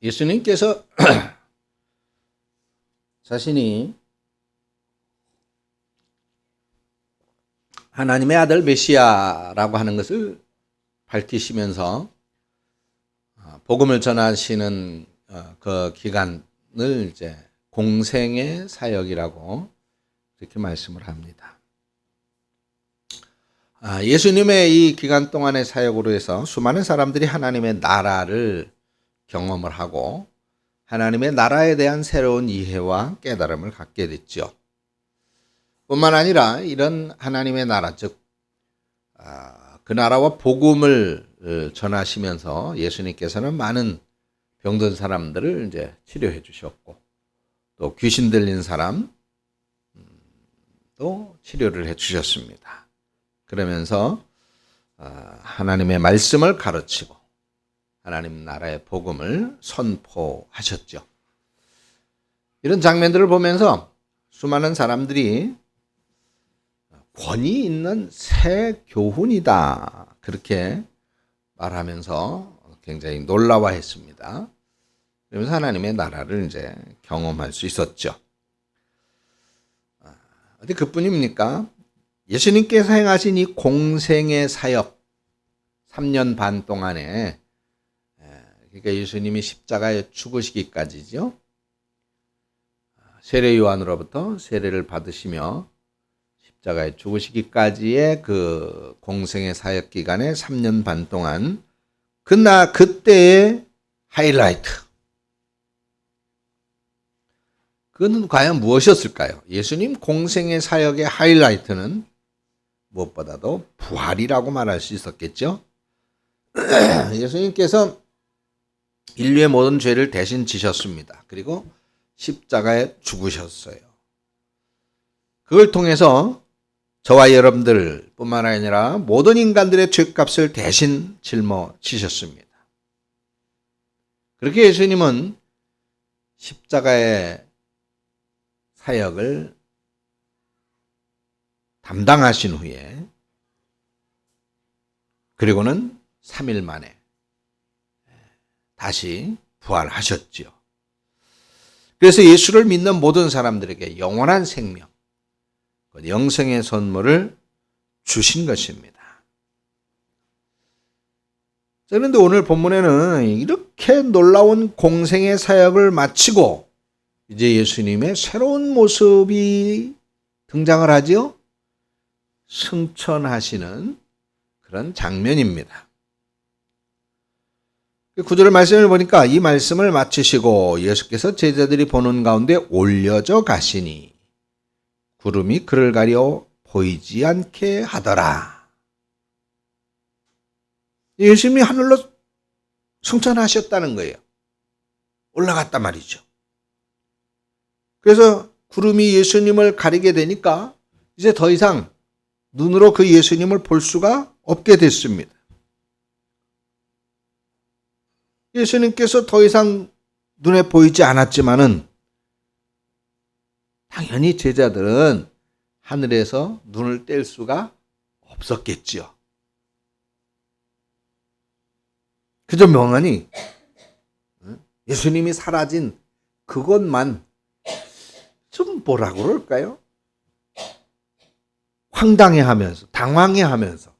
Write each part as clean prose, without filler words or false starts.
예수님께서 자신이 하나님의 아들 메시아라고 하는 것을 밝히시면서 복음을 전하시는 그 기간을 이제 공생의 사역이라고 이렇게 말씀을 합니다. 예수님의 이 기간 동안의 사역으로 해서 수많은 사람들이 하나님의 나라를 경험을 하고 하나님의 나라에 대한 새로운 이해와 깨달음을 갖게 됐죠. 뿐만 아니라 이런 하나님의 나라, 즉 그 나라와 복음을 전하시면서 예수님께서는 많은 병든 사람들을 이제 치료해 주셨고, 또 귀신 들린 사람도 치료를 해 주셨습니다. 그러면서 하나님의 말씀을 가르치고 하나님 나라의 복음을 선포하셨죠. 이런 장면들을 보면서 수많은 사람들이 권위 있는 새 교훈이다, 그렇게 말하면서 굉장히 놀라워했습니다. 그러면서 하나님의 나라를 이제 경험할 수 있었죠. 어디 그뿐입니까? 예수님께서 행하신 이 공생의 사역 3년 반 동안에, 그러니까 예수님이 십자가에 죽으시기까지죠. 세례 요한으로부터 세례를 받으시며 십자가에 죽으시기까지의 그 공생의 사역 기간에 3년 반 동안 그때의 하이라이트, 그건 과연 무엇이었을까요? 예수님 공생의 사역의 하이라이트는 무엇보다도 부활이라고 말할 수 있었겠죠. 예수님께서 인류의 모든 죄를 대신 지셨습니다. 그리고 십자가에 죽으셨어요. 그걸 통해서 저와 여러분들 뿐만 아니라 모든 인간들의 죄값을 대신 짊어지셨습니다. 그렇게 예수님은 십자가의 사역을 담당하신 후에, 그리고는 3일 만에 다시 부활하셨지요. 그래서 예수를 믿는 모든 사람들에게 영원한 생명, 영생의 선물을 주신 것입니다. 그런데 오늘 본문에는 이렇게 놀라운 공생의 사역을 마치고 이제 예수님의 새로운 모습이 등장을 하지요. 승천하시는 그런 장면입니다. 구절의 말씀을 보니까 이 말씀을 마치시고 예수께서 제자들이 보는 가운데 올려져 가시니 구름이 그를 가려 보이지 않게 하더라. 예수님이 하늘로 승천하셨다는 거예요. 올라갔단 말이죠. 그래서 구름이 예수님을 가리게 되니까 이제 더 이상 눈으로 그 예수님을 볼 수가 없게 됐습니다. 예수님께서 더 이상 눈에 보이지 않았지만은 당연히 제자들은 하늘에서 눈을 뗄 수가 없었겠지요. 그저 멍하니 예수님이 사라진 그것만 좀 뭐라고 그럴까요? 황당해하면서, 당황해하면서,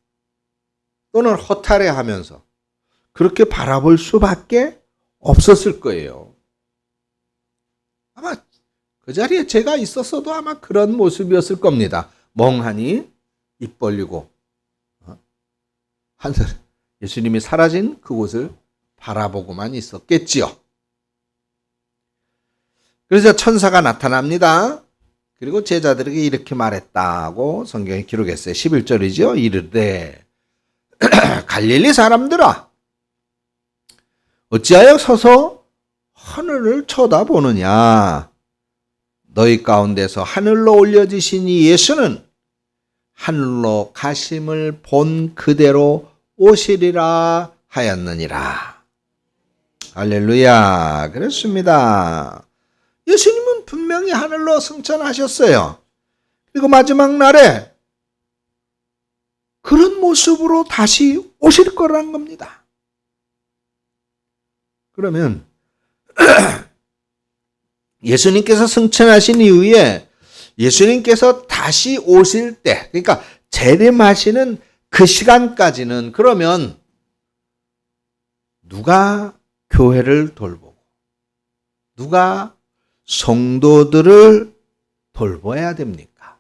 또는 허탈해하면서 그렇게 바라볼 수밖에 없었을 거예요. 아마 그 자리에 제가 있었어도 아마 그런 모습이었을 겁니다. 멍하니 입 벌리고 하늘, 예수님이 사라진 그곳을 바라보고만 있었겠지요. 그래서 천사가 나타납니다. 그리고 제자들에게 이렇게 말했다고 성경에 기록했어요. 11절이죠. 이르되 갈릴리 사람들아, 어찌하여 서서 하늘을 쳐다보느냐? 너희 가운데서 하늘로 올려지신 이 예수는 하늘로 가심을 본 그대로 오시리라 하였느니라. 할렐루야. 그렇습니다. 예수님은 분명히 하늘로 승천하셨어요. 그리고 마지막 날에 그런 모습으로 다시 오실 거라는 겁니다. 그러면 예수님께서 승천하신 이후에 예수님께서 다시 오실 때, 그러니까 재림하시는 그 시간까지는 그러면 누가 교회를 돌보고 누가 성도들을 돌봐야 됩니까?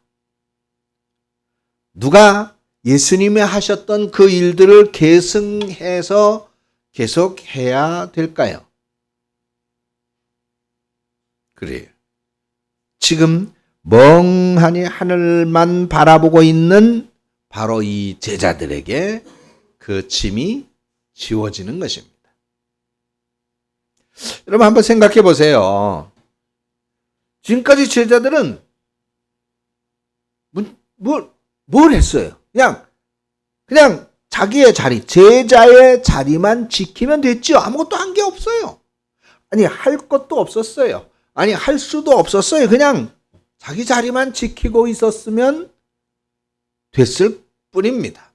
누가 예수님이 하셨던 그 일들을 계승해서 계속 해야 될까요? 그래요. 지금 멍하니 하늘만 바라보고 있는 바로 이 제자들에게 그 짐이 지워지는 것입니다. 여러분 한번 생각해 보세요. 지금까지 제자들은 뭘 했어요? 그냥 자기의 자리, 제자의 자리만 지키면 됐죠. 아무것도 한 게 없어요. 아니, 할 것도 없었어요. 아니, 할 수도 없었어요. 그냥 자기 자리만 지키고 있었으면 됐을 뿐입니다.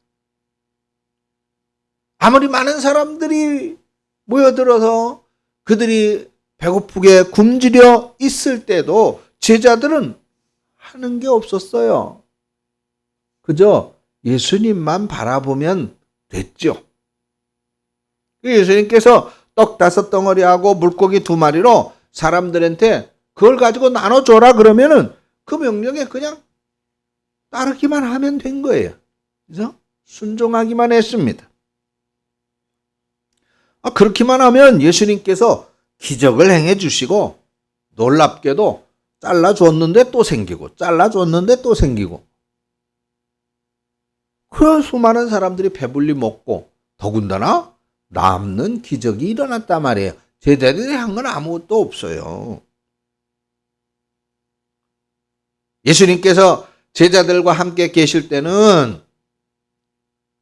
아무리 많은 사람들이 모여들어서 그들이 배고프게 굶주려 있을 때도 제자들은 하는 게 없었어요. 그저 예수님만 바라보면 됐죠. 예수님께서 떡 5덩어리하고 물고기 2마리로 사람들한테 그걸 가지고 나눠줘라 그러면은 그 명령에 그냥 따르기만 하면 된 거예요. 그래서 순종하기만 했습니다. 그렇게만 하면 예수님께서 기적을 행해 주시고 놀랍게도 잘라줬는데 또 생기고 잘라줬는데 또 생기고 그런 수많은 사람들이 배불리 먹고 더군다나 남는 기적이 일어났단 말이에요. 제자들이 한 건 아무것도 없어요. 예수님께서 제자들과 함께 계실 때는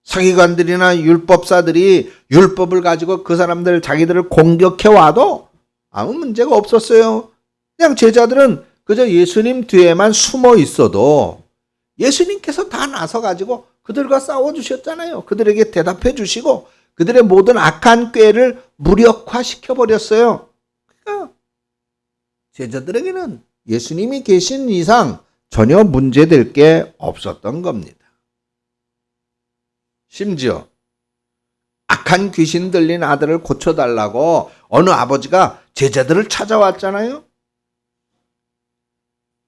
서기관들이나 율법사들이 율법을 가지고 그 사람들 자기들을 공격해 와도 아무 문제가 없었어요. 그냥 제자들은 그저 예수님 뒤에만 숨어 있어도 예수님께서 다 나서 가지고 그들과 싸워 주셨잖아요. 그들에게 대답해 주시고 그들의 모든 악한 꾀를 무력화시켜 버렸어요. 그러니까 제자들에게는 예수님이 계신 이상 전혀 문제될 게 없었던 겁니다. 심지어 악한 귀신 들린 아들을 고쳐달라고 어느 아버지가 제자들을 찾아왔잖아요.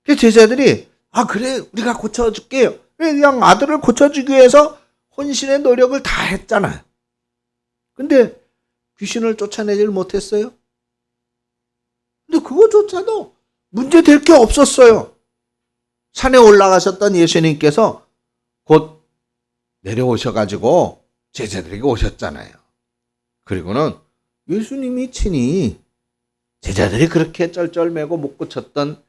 그 제자들이 그래 우리가 고쳐줄게요. 그냥 아들을 고쳐주기 위해서 혼신의 노력을 다 했잖아요. 근데 귀신을 쫓아내질 못했어요. 근데 그거조차도 문제될 게 없었어요. 산에 올라가셨던 예수님께서 곧 내려오셔가지고 제자들에게 오셨잖아요. 그리고는 예수님이 친히 제자들이 그렇게 쩔쩔매고 못 고쳤던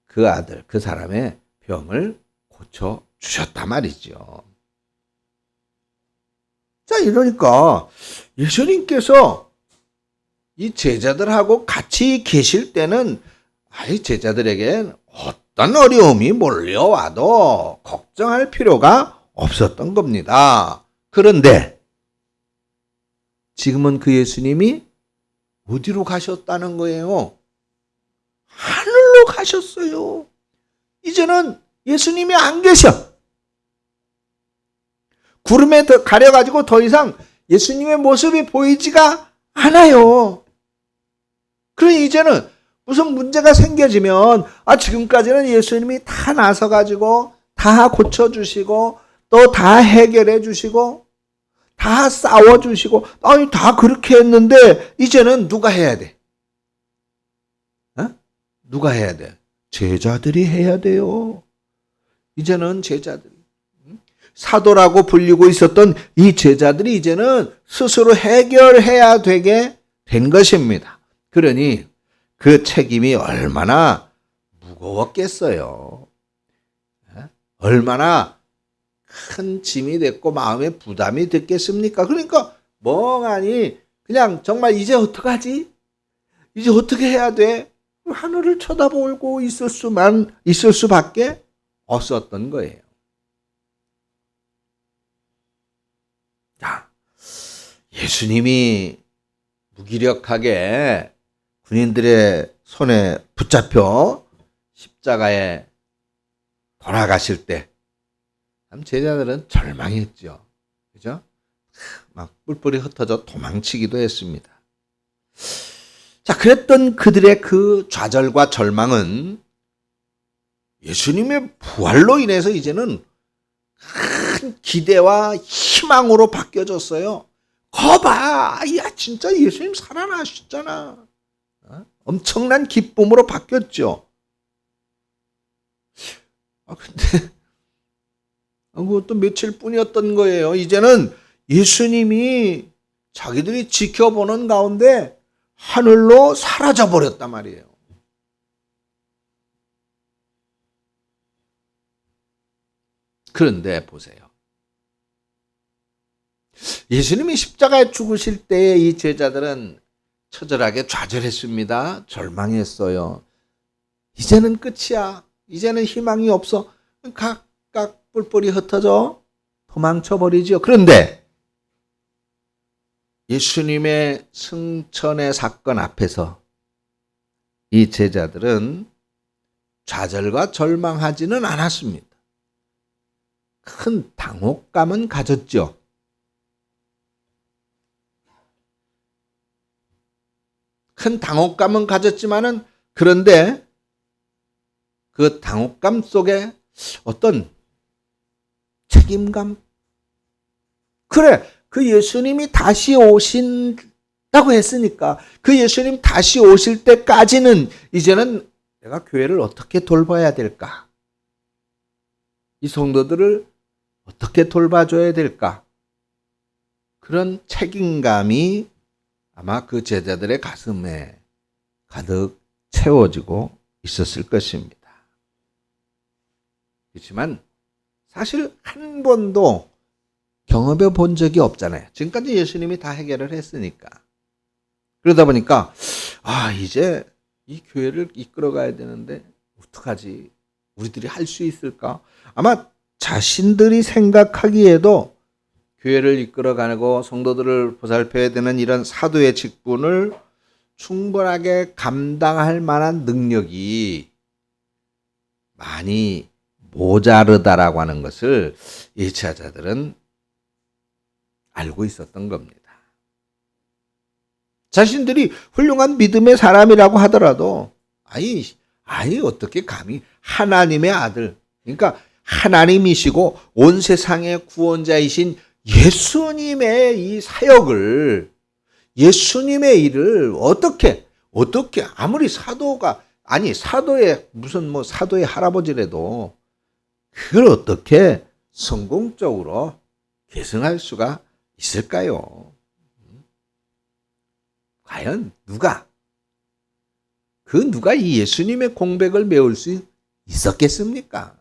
그 아들, 그 사람의 병을 고쳐주셨단 말이죠. 자, 이러니까 예수님께서 이 제자들하고 같이 계실 때는 제자들에게 어떤 어려움이 몰려와도 걱정할 필요가 없었던 겁니다. 그런데 지금은 그 예수님이 어디로 가셨다는 거예요? 하늘로 가셨어요. 이제는 예수님이 안 계셔. 구름에 가려가지고 더 이상 예수님의 모습이 보이지가 않아요. 그러니 이제는 무슨 문제가 생겨지면 지금까지는 예수님이 다 나서가지고 다 고쳐주시고 또 다 해결해 주시고 다 싸워주시고 다 그렇게 했는데 이제는 누가 해야 돼? 누가 해야 돼? 제자들이 해야 돼요. 이제는 제자들이 사도라고 불리고 있었던 이 제자들이 이제는 스스로 해결해야 되게 된 것입니다. 그러니 그 책임이 얼마나 무거웠겠어요. 얼마나 큰 짐이 됐고 마음에 부담이 됐겠습니까? 그러니까 멍하니 그냥 정말 이제 어떡하지? 이제 어떻게 해야 돼? 하늘을 쳐다보고 있을 수밖에 없었던 거예요. 자, 예수님이 무기력하게 군인들의 손에 붙잡혀 십자가에 돌아가실 때 제자들은 절망했죠. 그죠? 막 뿔뿔이 흩어져 도망치기도 했습니다. 자, 그랬던 그들의 그 좌절과 절망은 예수님의 부활로 인해서 이제는 큰 기대와 희망으로 바뀌어졌어요. 거봐, 야 진짜 예수님 살아나셨잖아. 엄청난 기쁨으로 바뀌었죠. 근데 그것도 며칠 뿐이었던 거예요. 이제는 예수님이 자기들이 지켜보는 가운데 하늘로 사라져 버렸단 말이에요. 그런데 보세요. 예수님이 십자가에 죽으실 때에 이 제자들은 처절하게 좌절했습니다. 절망했어요. 이제는 끝이야. 이제는 희망이 없어. 각각 뿔뿔이 흩어져 도망쳐 버리지요. 그런데 예수님의 승천의 사건 앞에서 이 제자들은 좌절과 절망하지는 않았습니다. 큰 당혹감은 가졌죠. 큰 당혹감은 가졌지만은 그런데 그 당혹감 속에 어떤 책임감? 그래, 그 예수님이 다시 오신다고 했으니까 그 예수님 다시 오실 때까지는 이제는 내가 교회를 어떻게 돌봐야 될까? 이 성도들을 어떻게 돌봐줘야 될까? 그런 책임감이 아마 그 제자들의 가슴에 가득 채워지고 있었을 것입니다. 그렇지만 사실 한 번도 경험해 본 적이 없잖아요. 지금까지 예수님이 다 해결을 했으니까. 그러다 보니까 이제 이 교회를 이끌어 가야 되는데 어떡하지? 우리들이 할 수 있을까? 아마 자신들이 생각하기에도 교회를 이끌어가고 성도들을 보살펴야 되는 이런 사도의 직분을 충분하게 감당할 만한 능력이 많이 모자르다라고 하는 것을 이 제자들은 알고 있었던 겁니다. 자신들이 훌륭한 믿음의 사람이라고 하더라도 아니 어떻게 감히 하나님의 아들, 그러니까 하나님이시고 온 세상의 구원자이신 예수님의 이 사역을, 예수님의 일을 어떻게 아무리 사도의 무슨 사도의 할아버지라도 그걸 어떻게 성공적으로 계승할 수가 있을까요? 과연 누가 이 예수님의 공백을 메울 수 있었겠습니까?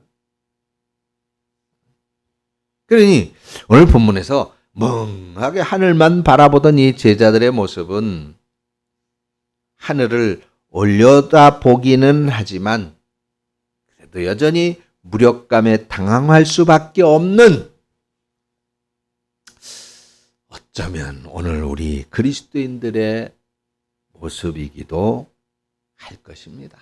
그러니 오늘 본문에서 멍하게 하늘만 바라보던 이 제자들의 모습은 하늘을 올려다 보기는 하지만 그래도 여전히 무력감에 당황할 수밖에 없는, 어쩌면 오늘 우리 그리스도인들의 모습이기도 할 것입니다.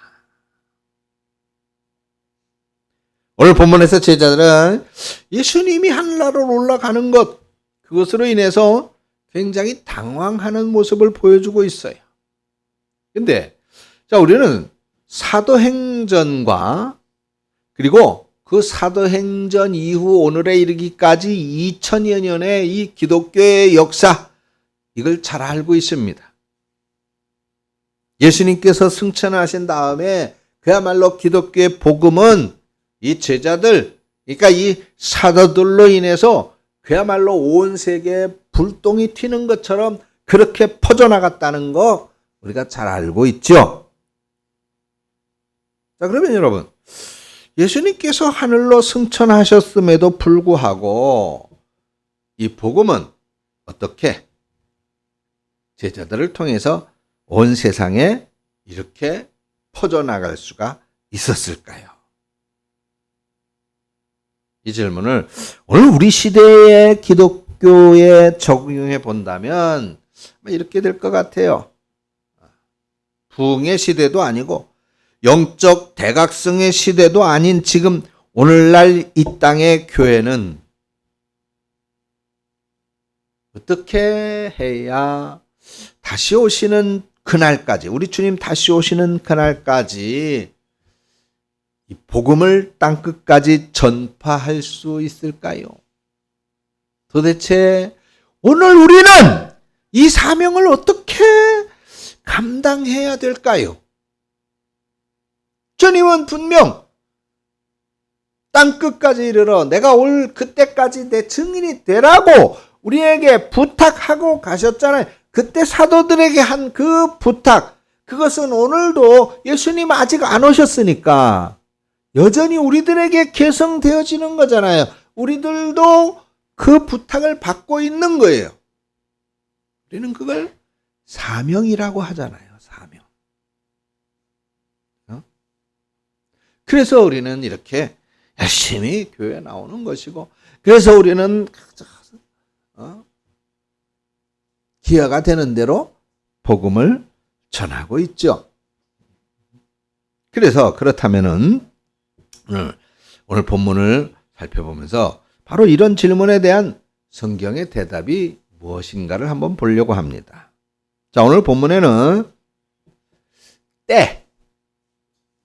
오늘 본문에서 제자들은 예수님이 하늘나라로 올라가는 것, 그것으로 인해서 굉장히 당황하는 모습을 보여주고 있어요. 근데 우리는 사도행전과 그리고 그 사도행전 이후 오늘에 이르기까지 2000여 년의 이 기독교의 역사, 이걸 잘 알고 있습니다. 예수님께서 승천하신 다음에 그야말로 기독교의 복음은 이 제자들, 그러니까 이 사도들로 인해서 그야말로 온 세계에 불똥이 튀는 것처럼 그렇게 퍼져나갔다는 거 우리가 잘 알고 있죠. 자, 그러면 여러분, 예수님께서 하늘로 승천하셨음에도 불구하고 이 복음은 어떻게 제자들을 통해서 온 세상에 이렇게 퍼져나갈 수가 있었을까요? 이 질문을 오늘 우리 시대의 기독교에 적용해 본다면 이렇게 될 것 같아요. 부흥의 시대도 아니고 영적 대각성의 시대도 아닌 지금 오늘날 이 땅의 교회는 어떻게 해야 다시 오시는 그날까지, 우리 주님 다시 오시는 그날까지 이 복음을 땅끝까지 전파할 수 있을까요? 도대체 오늘 우리는 이 사명을 어떻게 감당해야 될까요? 주님은 분명 땅끝까지 이르러 내가 올 그때까지 내 증인이 되라고 우리에게 부탁하고 가셨잖아요. 그때 사도들에게 한 그 부탁, 그것은 오늘도 예수님 아직 안 오셨으니까 여전히 우리들에게 계승되어지는 거잖아요. 우리들도 그 부탁을 받고 있는 거예요. 우리는 그걸 사명이라고 하잖아요. 사명. 그래서 우리는 이렇게 열심히 교회에 나오는 것이고, 그래서 우리는 기회가 되는 대로 복음을 전하고 있죠. 그래서 그렇다면은 오늘 본문을 살펴보면서 바로 이런 질문에 대한 성경의 대답이 무엇인가를 한번 보려고 합니다. 자, 오늘 본문에는 때,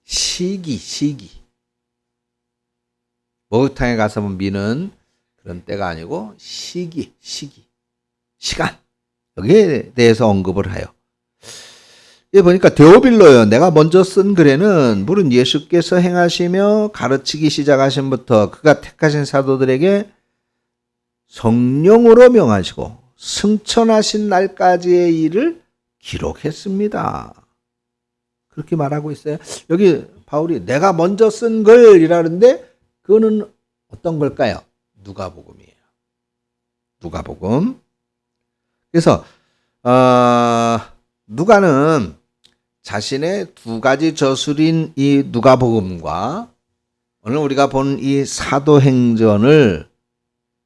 시기. 목욕탕에 가서 미는 그런 때가 아니고 시기, 시간. 여기에 대해서 언급을 해요. 여기 보니까 데오빌로요. 내가 먼저 쓴 글에는 물은 예수께서 행하시며 가르치기 시작하신부터 그가 택하신 사도들에게 성령으로 명하시고 승천하신 날까지의 일을 기록했습니다. 그렇게 말하고 있어요. 여기 바울이 내가 먼저 쓴 글이라는데 그거는 어떤 걸까요? 누가복음이에요. 누가복음. 그래서 누가는 자신의 두 가지 저술인 이 누가복음과 오늘 우리가 본 이 사도행전을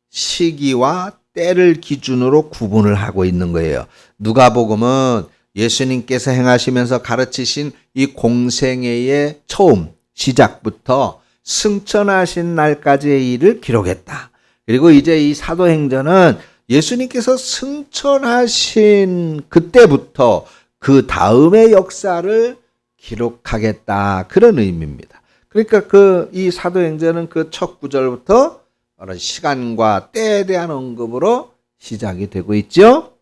시기와 때를 기준으로 구분을 하고 있는 거예요. 누가복음은 예수님께서 행하시면서 가르치신 이 공생애의 처음 시작부터 승천하신 날까지의 일을 기록했다. 그리고 이제 이 사도행전은 예수님께서 승천하신 그때부터 그 다음의 역사를 기록하겠다. 그런 의미입니다. 그러니까 이 사도행전은 그 첫 구절부터 시간과 때에 대한 언급으로 시작이 되고 있죠.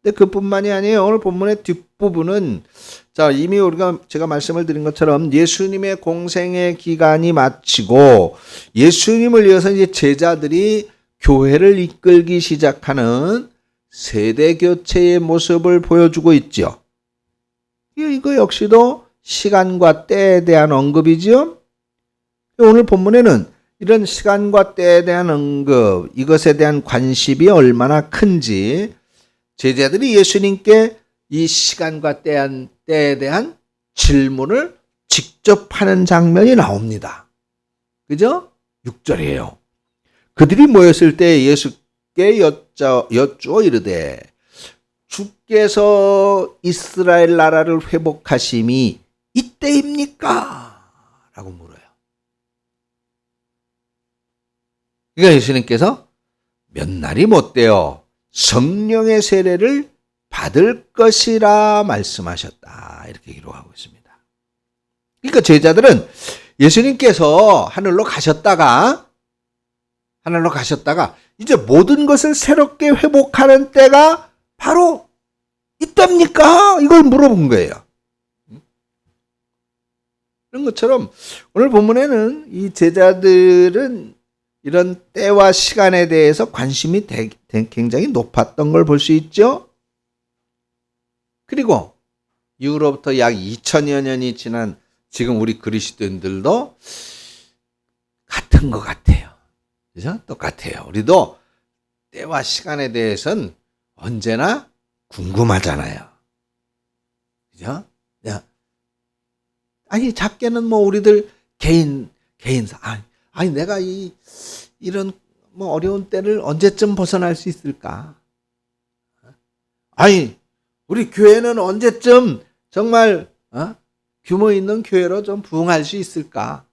근데 그뿐만이 아니에요. 오늘 본문의 뒷부분은 자, 이미 제가 말씀을 드린 것처럼 예수님의 공생의 기간이 마치고 예수님을 이어서 이제 제자들이 교회를 이끌기 시작하는 세대 교체의 모습을 보여주고 있죠. 이거 역시도 시간과 때에 대한 언급이죠. 오늘 본문에는 이런 시간과 때에 대한 언급, 이것에 대한 관심이 얼마나 큰지 제자들이 예수님께 이 시간과 때에 대한 질문을 직접 하는 장면이 나옵니다. 그죠? 6절이에요. 그들이 모였을 때 예수께 여쭈어 이르되 주께서 이스라엘 나라를 회복하심이 이때입니까? 라고 물어요. 그러니까 예수님께서 몇 날이 못되어 성령의 세례를 받을 것이라 말씀하셨다. 이렇게 기록하고 있습니다. 그러니까 제자들은 예수님께서 하늘로 가셨다가 이제 모든 것을 새롭게 회복하는 때가 바로 이때입니까? 이걸 물어본 거예요. 그런 것처럼 오늘 본문에는 이 제자들은 이런 때와 시간에 대해서 관심이 굉장히 높았던 걸 볼 수 있죠. 그리고 이후로부터 약 2000여 년이 지난 지금 우리 그리스도인들도 같은 것 같아요. 그죠? 똑같아요. 우리도 때와 시간에 대해서는 언제나 궁금하잖아요. 그죠? 아니, 작게는 뭐 우리들 개인사. 아니, 내가 이런 뭐 어려운 때를 언제쯤 벗어날 수 있을까? 아니, 우리 교회는 언제쯤 정말 규모 있는 교회로 좀 부흥할 수 있을까?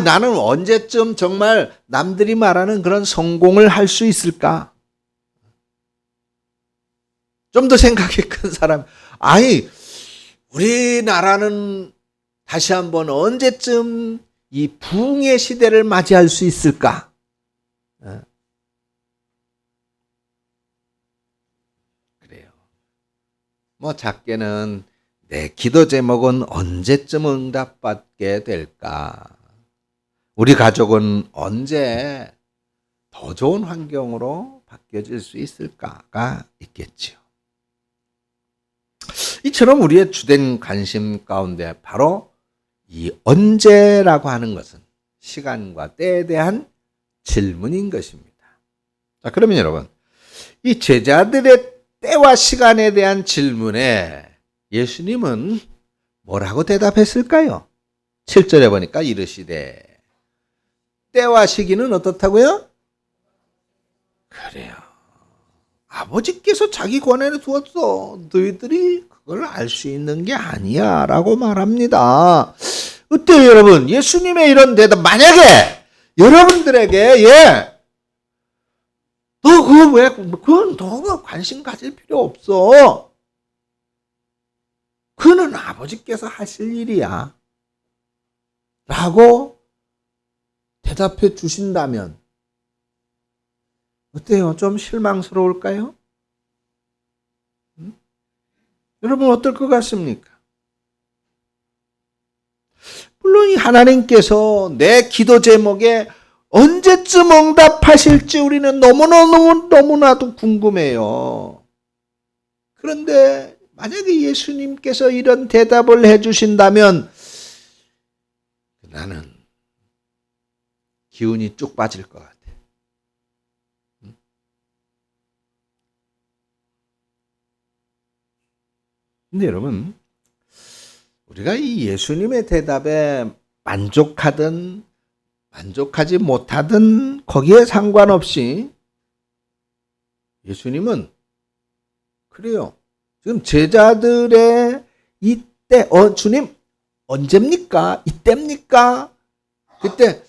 나는 언제쯤 정말 남들이 말하는 그런 성공을 할 수 있을까? 좀 더 생각이 큰 사람, 우리나라는 다시 한번 언제쯤 이 부흥의 시대를 맞이할 수 있을까? 그래요. 작게는 내 기도 제목은 언제쯤 응답받게 될까? 우리 가족은 언제 더 좋은 환경으로 바뀌어질 수 있을까가 있겠지요. 이처럼 우리의 주된 관심 가운데 바로 이 언제라고 하는 것은 시간과 때에 대한 질문인 것입니다. 자, 그러면 여러분, 이 제자들의 때와 시간에 대한 질문에 예수님은 뭐라고 대답했을까요? 7절에 보니까 이르시되, 때와 시기는 어떻다고요? 그래요. 아버지께서 자기 권한에 두었어. 너희들이 그걸 알 수 있는 게 아니야 라고 말합니다. 어때요 여러분? 예수님의 이런 대답, 만약에 여러분들에게 너 그거 왜, 그건 너가 관심 가질 필요 없어. 그는 아버지께서 하실 일이야 라고 대답해 주신다면 어때요? 좀 실망스러울까요? 여러분 어떨 것 같습니까? 물론 이 하나님께서 내 기도 제목에 언제쯤 응답하실지 우리는 너무나도 궁금해요. 그런데 만약에 예수님께서 이런 대답을 해주신다면 나는 기운이 쭉 빠질 것 같아요. 근데 여러분, 우리가 이 예수님의 대답에 만족하든 만족하지 못하든 거기에 상관없이 예수님은 그래요. 지금 제자들의 이때, 주님 언제입니까? 이때입니까? 그때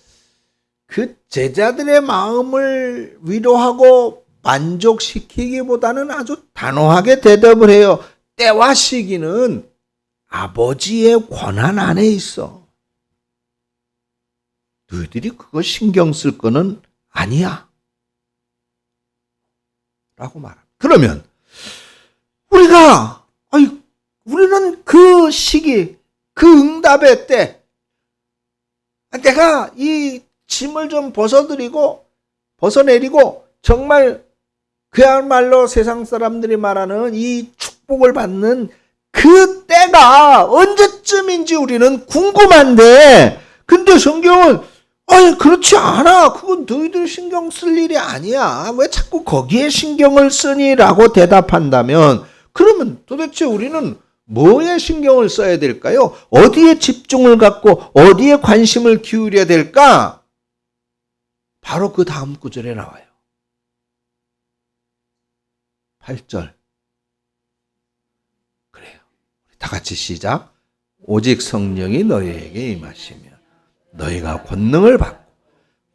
그 제자들의 마음을 위로하고 만족시키기보다는 아주 단호하게 대답을 해요. 때와 시기는 아버지의 권한 안에 있어. 너희들이 그거 신경 쓸 거는 아니야. 라고 말합니다. 그러면 우리는 그 시기, 그 응답의 때 내가 이 짐을 좀 벗어내리고 정말 그야말로 세상 사람들이 말하는 이 축복을 받는 그 때가 언제쯤인지 우리는 궁금한데, 근데 성경은 그렇지 않아. 그건 너희들 신경 쓸 일이 아니야. 왜 자꾸 거기에 신경을 쓰니? 라고 대답한다면, 그러면 도대체 우리는 뭐에 신경을 써야 될까요? 어디에 집중을 갖고 어디에 관심을 기울여야 될까? 바로 그 다음 구절에 나와요. 8절. 그래요. 다 같이 시작. 오직 성령이 너희에게 임하시며 너희가 권능을 받고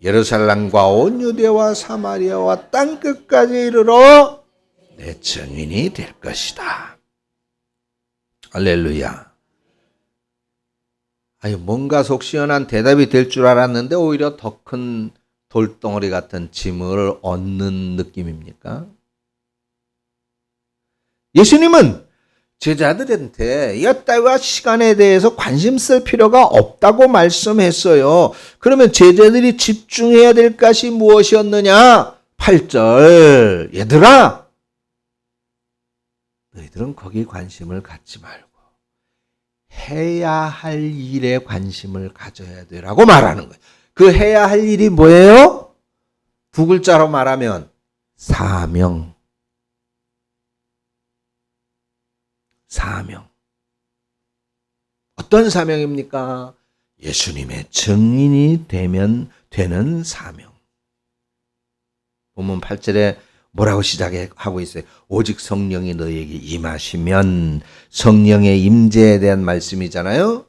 예루살렘과 온 유대와 사마리아와 땅끝까지 이르러 내 증인이 될 것이다. 할렐루야. 뭔가 속 시원한 대답이 될 줄 알았는데 오히려 더 큰 돌덩어리 같은 짐을 얻는 느낌입니까? 예수님은 제자들한테 이 때와 시간에 대해서 관심 쓸 필요가 없다고 말씀했어요. 그러면 제자들이 집중해야 될 것이 무엇이었느냐? 8절. 얘들아, 너희들은 거기 관심을 갖지 말고 해야 할 일에 관심을 가져야 되라고 말하는 거예요. 그 해야 할 일이 뭐예요? 두 글자로 말하면 사명. 사명. 어떤 사명입니까? 예수님의 증인이 되는 사명. 본문 8절에 뭐라고 시작하고 있어요? 오직 성령이 너희에게 임하시면, 성령의 임재에 대한 말씀이잖아요.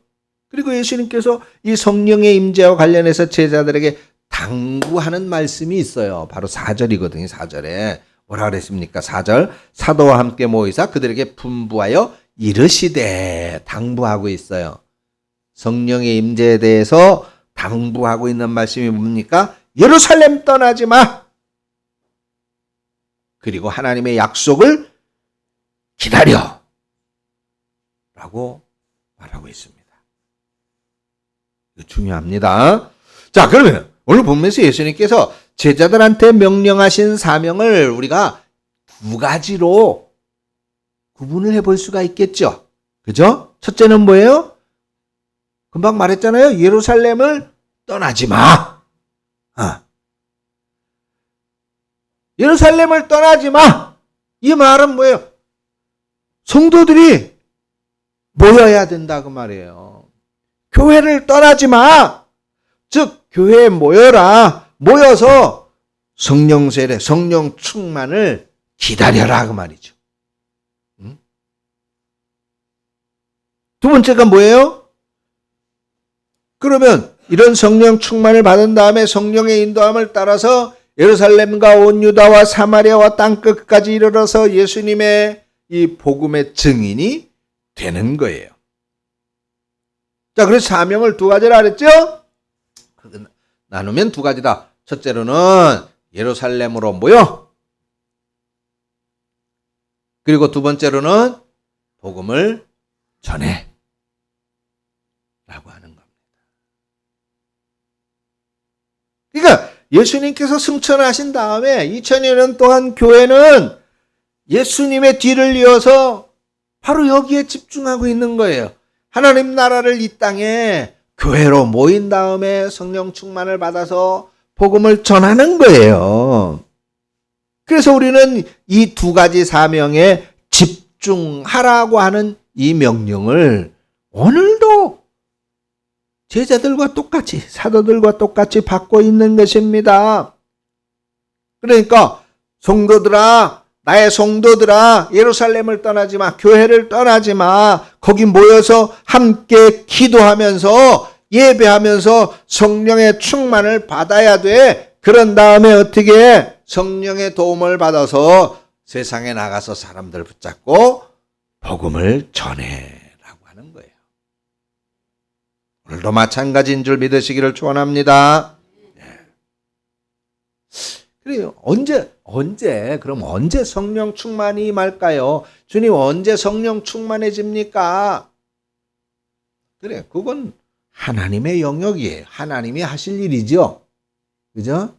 그리고 예수님께서 이 성령의 임재와 관련해서 제자들에게 당부하는 말씀이 있어요. 바로 4절이거든요. 4절에 뭐라 그랬습니까? 4절, 사도와 함께 모이사 그들에게 분부하여 이르시되, 당부하고 있어요. 성령의 임재에 대해서 당부하고 있는 말씀이 뭡니까? 예루살렘 떠나지 마. 그리고 하나님의 약속을 기다려 라고 말하고 있습니다. 이거 중요합니다. 자, 그러면 오늘 본문에서 예수님께서 제자들한테 명령하신 사명을 우리가 두 가지로 구분을 해볼 수가 있겠죠. 그죠? 첫째는 뭐예요? 금방 말했잖아요. 예루살렘을 떠나지 마. 예루살렘을 떠나지 마. 이 말은 뭐예요? 성도들이 모여야 된다 그 말이에요. 교회를 떠나지 마. 즉 교회에 모여라. 모여서 성령 세례, 성령 충만을 기다려라 그 말이죠. 두 번째가 뭐예요? 그러면 이런 성령 충만을 받은 다음에 성령의 인도함을 따라서 예루살렘과 온 유다와 사마리아와 땅끝까지 이르러서 예수님의 이 복음의 증인이 되는 거예요. 자, 그래서 사명을 두 가지라 그랬죠? 나누면 두 가지다. 첫째로는 예루살렘으로 모여. 그리고 두 번째로는 복음을 전해. 라고 하는 겁니다. 그러니까 예수님께서 승천하신 다음에 2000여 년 동안 교회는 예수님의 뒤를 이어서 바로 여기에 집중하고 있는 거예요. 하나님 나라를 이 땅에 교회로 모인 다음에 성령 충만을 받아서 복음을 전하는 거예요. 그래서 우리는 이 두 가지 사명에 집중하라고 하는 이 명령을 오늘도 제자들과 똑같이, 사도들과 똑같이 받고 있는 것입니다. 그러니까 성도들아, 나의 성도들아, 예루살렘을 떠나지 마, 교회를 떠나지 마. 거기 모여서 함께 기도하면서 예배하면서 성령의 충만을 받아야 돼. 그런 다음에 어떻게 해? 성령의 도움을 받아서 세상에 나가서 사람들 붙잡고 복음을 전해라고 하는 거예요. 오늘도 마찬가지인 줄 믿으시기를 축원합니다. 그래요. 그럼 언제 성령 충만이 임할까요? 주님 언제 성령 충만해집니까? 그래, 그건 하나님의 영역이에요. 하나님이 하실 일이죠. 그죠?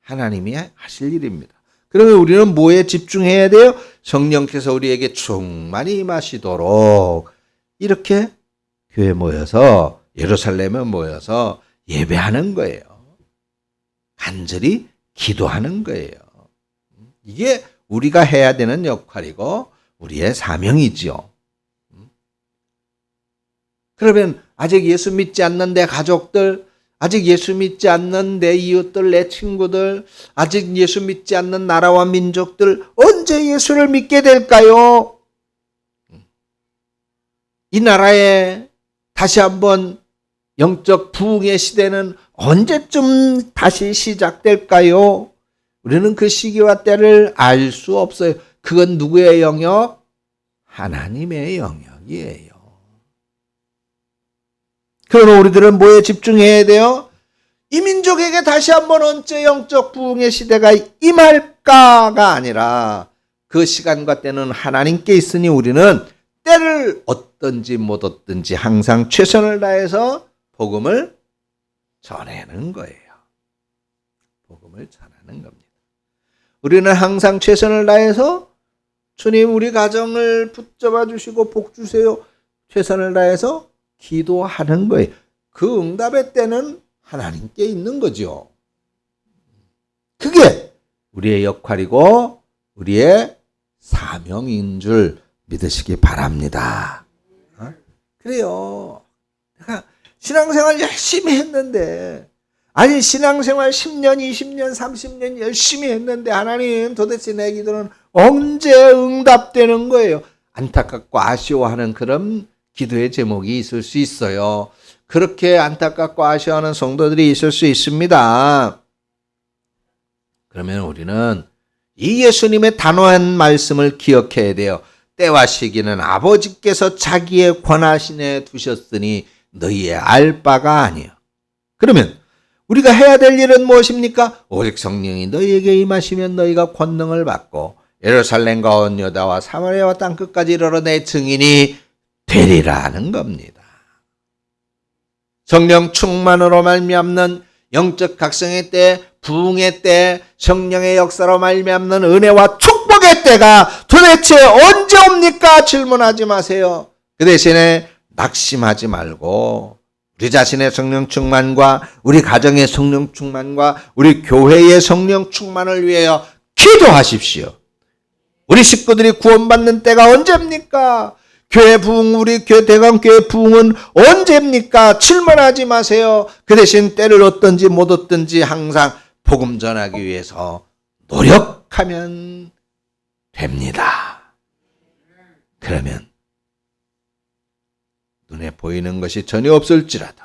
하나님이 하실 일입니다. 그러면 우리는 뭐에 집중해야 돼요? 성령께서 우리에게 충만히 임하시도록 이렇게 교회 모여서 예루살렘에 모여서 예배하는 거예요. 간절히 기도하는 거예요. 이게 우리가 해야 되는 역할이고 우리의 사명이지요. 그러면 아직 예수 믿지 않는 내 가족들, 아직 예수 믿지 않는 내 이웃들, 내 친구들, 아직 예수 믿지 않는 나라와 민족들 언제 예수를 믿게 될까요? 이 나라에 다시 한번 영적 부흥의 시대는 언제쯤 다시 시작될까요? 우리는 그 시기와 때를 알 수 없어요. 그건 누구의 영역? 하나님의 영역이에요. 그러면 우리들은 뭐에 집중해야 돼요? 이 민족에게 다시 한번 언제 영적 부흥의 시대가 임할까가 아니라 그 시간과 때는 하나님께 있으니 우리는 때를 얻든지 못 얻든지 항상 최선을 다해서 복음을 전하는 거예요. 복음을 전하는 겁니다. 우리는 항상 최선을 다해서 주님 우리 가정을 붙잡아 주시고 복 주세요. 최선을 다해서 기도하는 거예요. 그 응답의 때는 하나님께 있는 거죠. 그게 우리의 역할이고 우리의 사명인 줄 믿으시기 바랍니다. 그래요. 내가 신앙생활 열심히 했는데 아니 신앙생활 10년, 20년, 30년 열심히 했는데 하나님 도대체 내 기도는 언제 응답되는 거예요? 안타깝고 아쉬워하는 그런 기도의 제목이 있을 수 있어요. 그렇게 안타깝고 아쉬워하는 성도들이 있을 수 있습니다. 그러면 우리는 이 예수님의 단호한 말씀을 기억해야 돼요. 때와 시기는 아버지께서 자기의 권하신에 두셨으니 너희의 알 바가 아니요. 그러면 우리가 해야 될 일은 무엇입니까? 오직 성령이 너희에게 임하시면 너희가 권능을 받고 예루살렘과 온 유다와 사마리아와 땅끝까지 이르러 내 증인이 되리라 하는 겁니다. 성령 충만으로 말미암는 영적 각성의 때, 부흥의 때, 성령의 역사로 말미암는 은혜와 축복의 때가 도대체 언제 옵니까? 질문하지 마세요. 그 대신에 낙심하지 말고 우리 자신의 성령 충만과 우리 가정의 성령 충만과 우리 교회의 성령 충만을 위하여 기도하십시오. 우리 식구들이 구원받는 때가 언제입니까? 교회 부흥, 우리 대강교회 부흥은 언제입니까? 질문하지 마세요. 그 대신 때를 얻든지 못 얻든지 항상 복음 전하기 위해서 노력하면 됩니다. 그러면 눈에 보이는 것이 전혀 없을지라도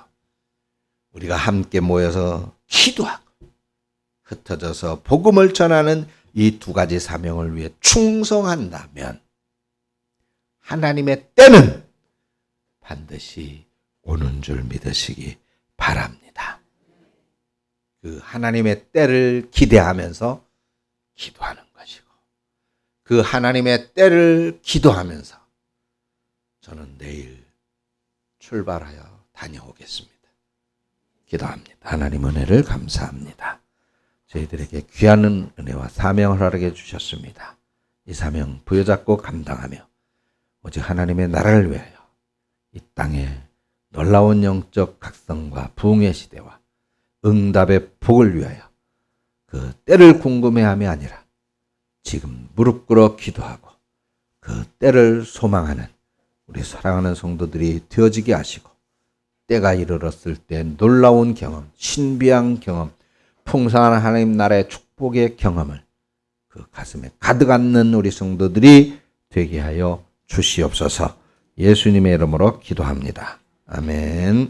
우리가 함께 모여서 기도하고 흩어져서 복음을 전하는 이 두 가지 사명을 위해 충성한다면 하나님의 때는 반드시 오는 줄 믿으시기 바랍니다. 그 하나님의 때를 기대하면서 기도하는 것이고 그 하나님의 때를 기도하면서 저는 내일 출발하여 다녀오겠습니다. 기도합니다. 하나님 은혜를 감사합니다. 저희들에게 귀한 은혜와 사명을 허락해 주셨습니다. 이 사명 부여잡고 감당하며 오직 하나님의 나라를 위하여 이 땅에 놀라운 영적 각성과 부흥의 시대와 응답의 복을 위하여 그 때를 궁금해함이 아니라 지금 무릎 꿇어 기도하고 그 때를 소망하는 우리 사랑하는 성도들이 되어지게 하시고 때가 이르렀을 때 놀라운 경험, 신비한 경험, 풍성한 하나님 나라의 축복의 경험을 그 가슴에 가득 안는 우리 성도들이 되게 하여 주시옵소서. 예수님의 이름으로 기도합니다. 아멘.